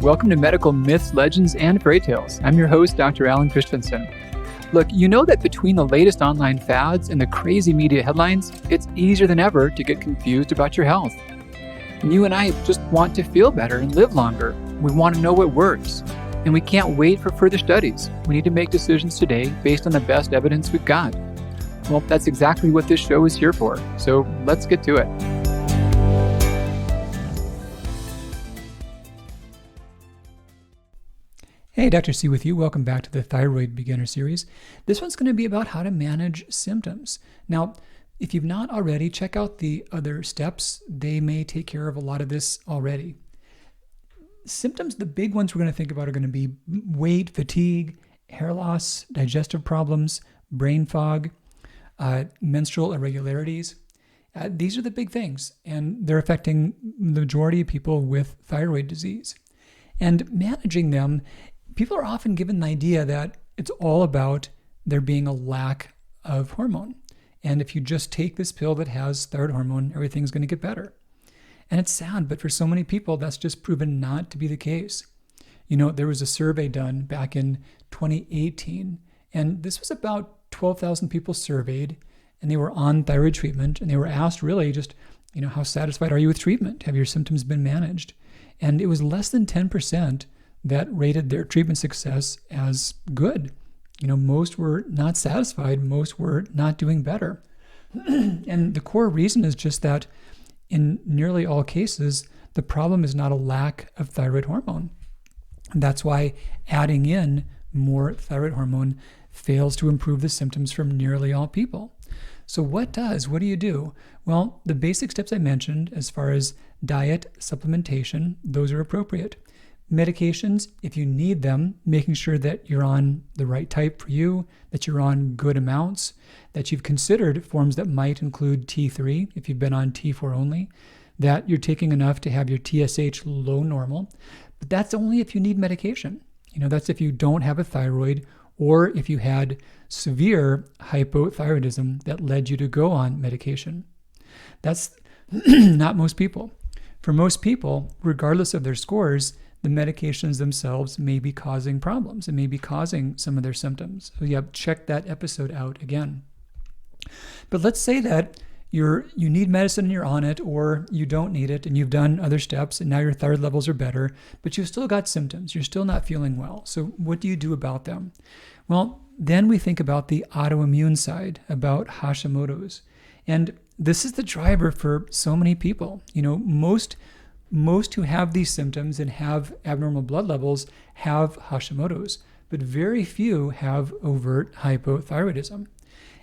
Welcome to Medical Myths, Legends, and Fairytales. I'm your host, Dr. Alan Christianson. Look, you know that between the latest online fads and the crazy media headlines, it's easier than ever to get confused about your health. And you and I just want to feel better and live longer. We want to know what works. And we can't wait for further studies. We need to make decisions today based on the best evidence we've got. Well, that's exactly what this show is here for. So let's get to it. Hey, Dr. C with you. Welcome back to the Thyroid Beginner Series. This one's going to be about how to manage symptoms. Now, if you've not already, check out the other steps. They may take care of a lot of this already. Symptoms, the big ones we're going to think about are going to be weight, fatigue, hair loss, digestive problems, brain fog, menstrual irregularities. These are the big things, and they're affecting the majority of people with thyroid disease. And managing them, people are often given the idea that it's all about there being a lack of hormone. And if you just take this pill that has thyroid hormone, everything's going to get better. And it's sad, but for so many people, that's just proven not to be the case. You know, there was a survey done back in 2018, and this was about 12,000 people surveyed, and they were on thyroid treatment, and they were asked really just, how satisfied are you with treatment? Have your symptoms been managed? And it was less than 10% that rated their treatment success as good. Most were not satisfied. Most were not doing better. And the core reason is just that in nearly all cases, the problem is not a lack of thyroid hormone. And that's why adding in more thyroid hormone fails to improve the symptoms from nearly all people. So what do you do? Well, the basic steps I mentioned as far as diet, supplementation, those are appropriate. Medications, if you need them, making sure that you're on the right type for you, that you're on good amounts, that you've considered forms that might include T3, if you've been on T4 only, that you're taking enough to have your TSH low normal. But that's only if you need medication. That's if you don't have a thyroid or if you had severe hypothyroidism that led you to go on medication. That's not most people. For most people, regardless of their scores, the medications themselves may be causing problems. It may be causing some of their symptoms. So check that episode out again. But let's say that you need medicine and you're on it, or you don't need it and you've done other steps and now your thyroid levels are better, but you've still got symptoms. You're still not feeling well. So what do you do about them? Well, then we think about the autoimmune side, about Hashimoto's. And this is the driver for so many people. Most who have these symptoms and have abnormal blood levels have Hashimoto's, but very few have overt hypothyroidism.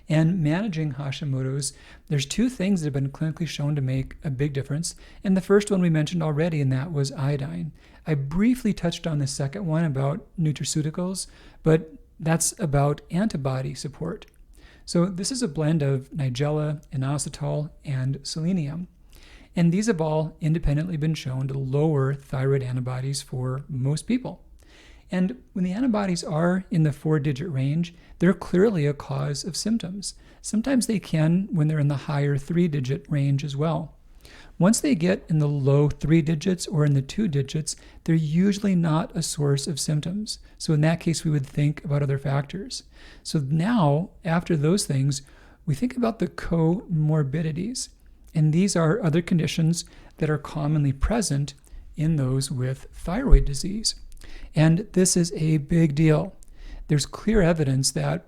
And managing Hashimoto's, there's two things that have been clinically shown to make a big difference. And the first one we mentioned already, and that was iodine. I briefly touched on the second one about nutraceuticals, but that's about antibody support. So this is a blend of Nigella, inositol, and selenium. And these have all independently been shown to lower thyroid antibodies for most people. And when the antibodies are in the 4-digit range, they're clearly a cause of symptoms. Sometimes they can when they're in the higher 3-digit range as well. Once they get in the low 3 digits or in the 2 digits, they're usually not a source of symptoms. So in that case, we would think about other factors. So now, after those things, we think about the comorbidities. And these are other conditions that are commonly present in those with thyroid disease. And this is a big deal. There's clear evidence that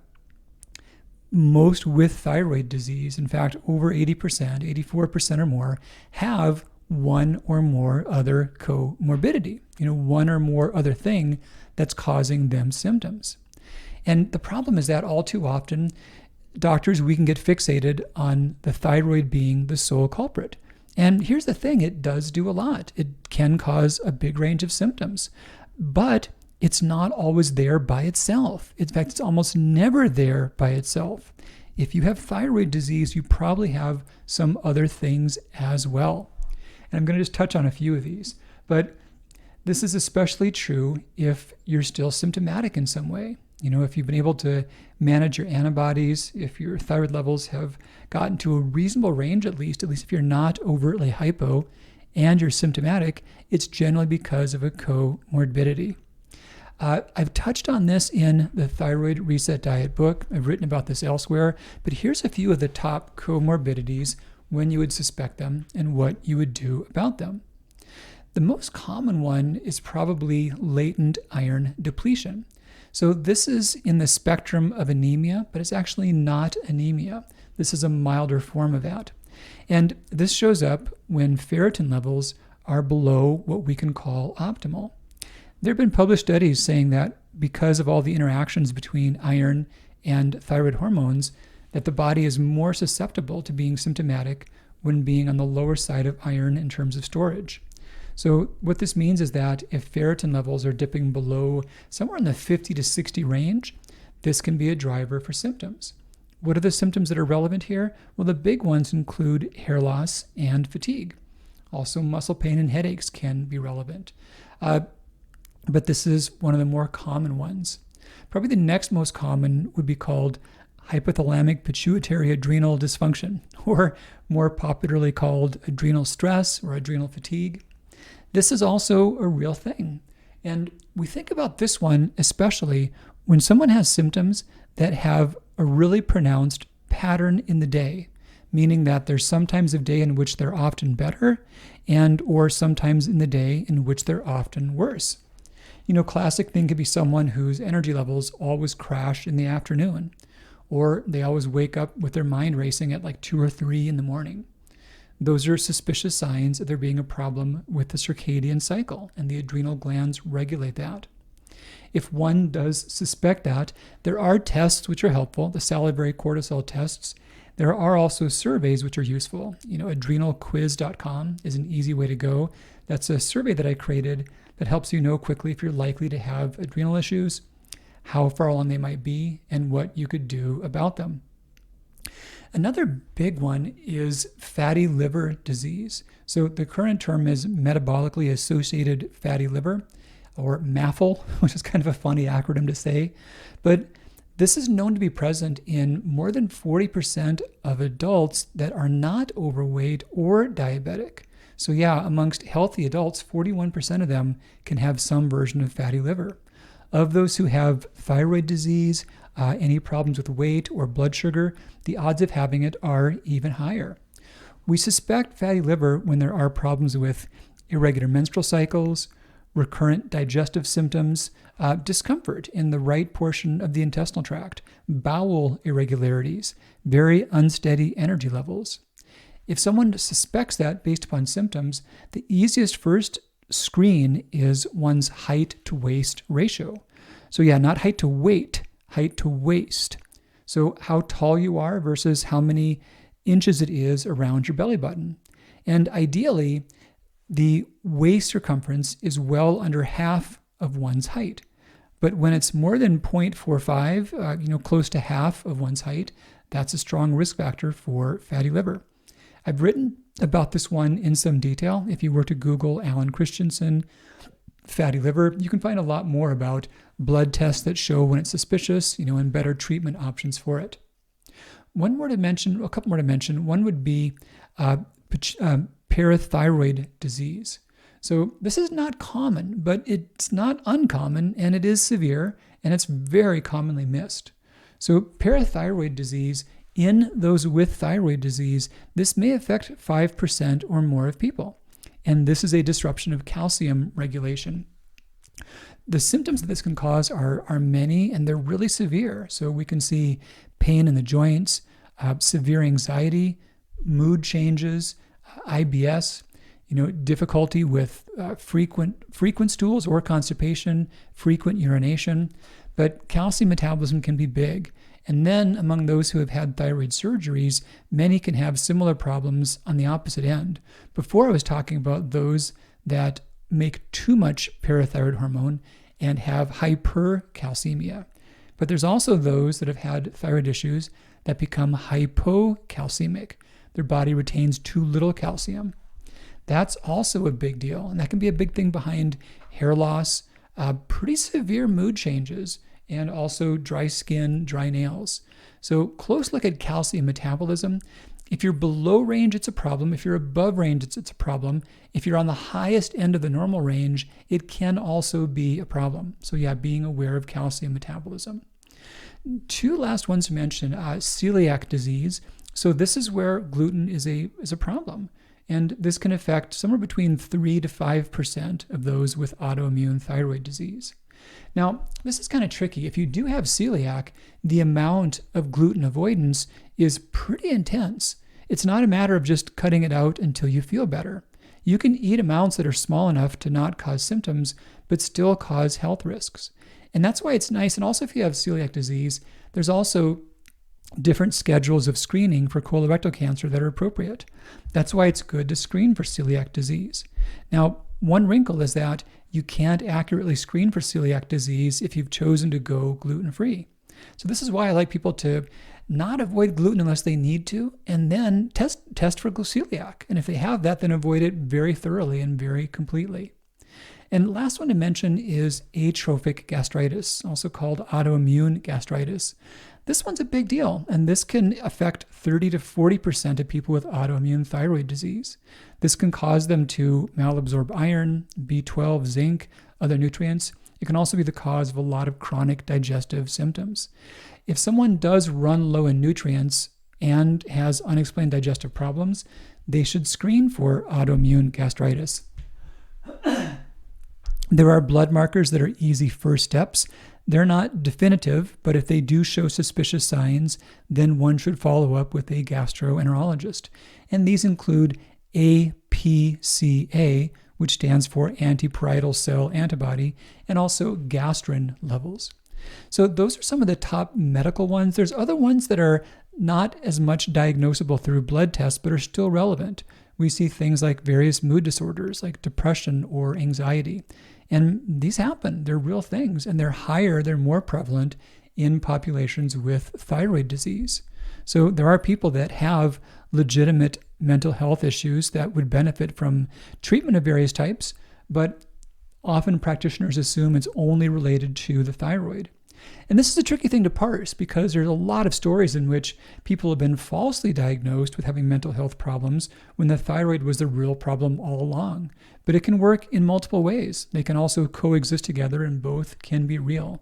most with thyroid disease, in fact, over 80%, 84% or more, have one or more other comorbidity, one or more other thing that's causing them symptoms. And the problem is that all too often, doctors, we can get fixated on the thyroid being the sole culprit. And here's the thing, it does do a lot. It can cause a big range of symptoms, but it's not always there by itself. In fact, it's almost never there by itself. If you have thyroid disease, you probably have some other things as well. And I'm going to just touch on a few of these, but this is especially true if you're still symptomatic in some way. If you've been able to manage your antibodies, if your thyroid levels have gotten to a reasonable range, at least if you're not overtly hypo, and you're symptomatic, it's generally because of a comorbidity. I've touched on this in the Thyroid Reset Diet book. I've written about this elsewhere, but here's a few of the top comorbidities when you would suspect them and what you would do about them. The most common one is probably latent iron depletion. So this is in the spectrum of anemia, but it's actually not anemia. This is a milder form of that. And this shows up when ferritin levels are below what we can call optimal. There have been published studies saying that because of all the interactions between iron and thyroid hormones, that the body is more susceptible to being symptomatic when being on the lower side of iron in terms of storage. So what this means is that if ferritin levels are dipping below somewhere in the 50 to 60 range, this can be a driver for symptoms. What are the symptoms that are relevant here? Well, the big ones include hair loss and fatigue. Also, muscle pain and headaches can be relevant. But this is one of the more common ones. Probably the next most common would be called hypothalamic pituitary adrenal dysfunction, or more popularly called adrenal stress or adrenal fatigue. This is also a real thing. And we think about this one especially when someone has symptoms that have a really pronounced pattern in the day, meaning that there's some times of day in which they're often better and or sometimes in the day in which they're often worse. Classic thing could be someone whose energy levels always crash in the afternoon, or they always wake up with their mind racing at like 2 or 3 in the morning. Those are suspicious signs that there being a problem with the circadian cycle, and the adrenal glands regulate that. If one does suspect that, there are tests which are helpful, the salivary cortisol tests. There are also surveys which are useful. Adrenalquiz.com is an easy way to go. That's a survey that I created that helps you know quickly if you're likely to have adrenal issues, how far along they might be, and what you could do about them. Another big one is fatty liver disease. So the current term is metabolically associated fatty liver, or MAFL, which is kind of a funny acronym to say. But this is known to be present in more than 40% of adults that are not overweight or diabetic. So yeah, amongst healthy adults, 41% of them can have some version of fatty liver. Of those who have thyroid disease, any problems with weight or blood sugar, the odds of having it are even higher. We suspect fatty liver when there are problems with irregular menstrual cycles, recurrent digestive symptoms, discomfort in the right portion of the intestinal tract, bowel irregularities, very unsteady energy levels. If someone suspects that based upon symptoms, the easiest first screen is one's height to waist ratio. So yeah, not height to weight, height to waist. So how tall you are versus how many inches it is around your belly button. And ideally, the waist circumference is well under half of one's height. But when it's more than 0.45, close to half of one's height, that's a strong risk factor for fatty liver. I've written about this one in some detail. If you were to Google Alan Christianson, fatty liver, you can find a lot more about blood tests that show when it's suspicious, and better treatment options for it. A couple more to mention. One would be parathyroid disease. So this is not common, but it's not uncommon, and it is severe, and it's very commonly missed. So parathyroid disease, in those with thyroid disease, this may affect 5% or more of people. And this is a disruption of calcium regulation. The symptoms that this can cause are many, and they're really severe. So we can see pain in the joints, severe anxiety, mood changes, IBS, difficulty with frequent stools or constipation, frequent urination. But calcium metabolism can be big. And then among those who have had thyroid surgeries, many can have similar problems on the opposite end. Before I was talking about those that make too much parathyroid hormone and have hypercalcemia. But there's also those that have had thyroid issues that become hypocalcemic. Their body retains too little calcium. That's also a big deal, and that can be a big thing behind hair loss, pretty severe mood changes, and also dry skin, dry nails. So close look at calcium metabolism. if you're below range, it's a problem. If you're above range, it's a problem. If you're on the highest end of the normal range, it can also be a problem. So yeah, being aware of calcium metabolism. Two last ones to mention, celiac disease. So this is where gluten is a problem. And this can affect somewhere between 3 to 5% of those with autoimmune thyroid disease. Now, this is kind of tricky. If you do have celiac, the amount of gluten avoidance is pretty intense. It's not a matter of just cutting it out until you feel better. You can eat amounts that are small enough to not cause symptoms, but still cause health risks. And that's why it's nice. And also, if you have celiac disease, there's also different schedules of screening for colorectal cancer that are appropriate. That's why it's good to screen for celiac disease. Now, one wrinkle is that you can't accurately screen for celiac disease if you've chosen to go gluten-free. So this is why I like people to not avoid gluten unless they need to, and then test for celiac. And if they have that, then avoid it very thoroughly and very completely. And last one to mention is atrophic gastritis, also called autoimmune gastritis. This one's a big deal, and this can affect 30 to 40% of people with autoimmune thyroid disease. This can cause them to malabsorb iron, B12, zinc, other nutrients. It can also be the cause of a lot of chronic digestive symptoms. If someone does run low in nutrients and has unexplained digestive problems, they should screen for autoimmune gastritis. There are blood markers that are easy first steps. They're not definitive, but if they do show suspicious signs, then one should follow up with a gastroenterologist. And these include APCA, which stands for antiparietal cell antibody, and also gastrin levels. So those are some of the top medical ones. There's other ones that are not as much diagnosable through blood tests, but are still relevant. We see things like various mood disorders, like depression or anxiety. And these happen. They're real things, and they're more prevalent in populations with thyroid disease. So there are people that have legitimate mental health issues that would benefit from treatment of various types, but often practitioners assume it's only related to the thyroid. And this is a tricky thing to parse because there's a lot of stories in which people have been falsely diagnosed with having mental health problems when the thyroid was the real problem all along. But it can work in multiple ways. They can also coexist together, and both can be real.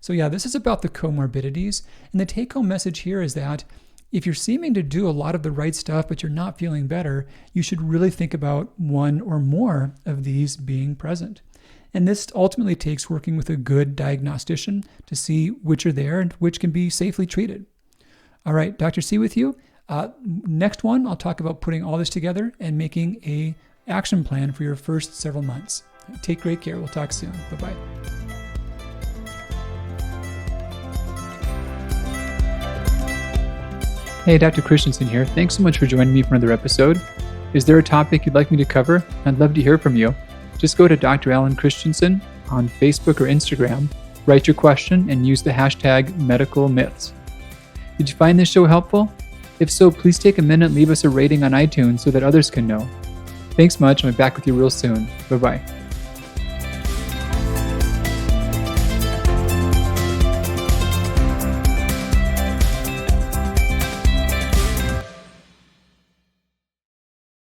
So yeah, this is about the comorbidities. And the take-home message here is that if you're seeming to do a lot of the right stuff, but you're not feeling better, you should really think about one or more of these being present. And this ultimately takes working with a good diagnostician to see which are there and which can be safely treated. All right, Dr. C with you. Next one, I'll talk about putting all this together and making a action plan for your first several months. Take great care. We'll talk soon. Bye-bye. Hey, Dr. Christianson here. Thanks so much for joining me for another episode. Is there a topic you'd like me to cover? I'd love to hear from you. Just go to Dr. Alan Christianson on Facebook or Instagram, write your question, and use the hashtag #MedicalMyths. Did you find this show helpful? If so, please take a minute and leave us a rating on iTunes so that others can know. Thanks much. I'll be back with you real soon. Bye-bye.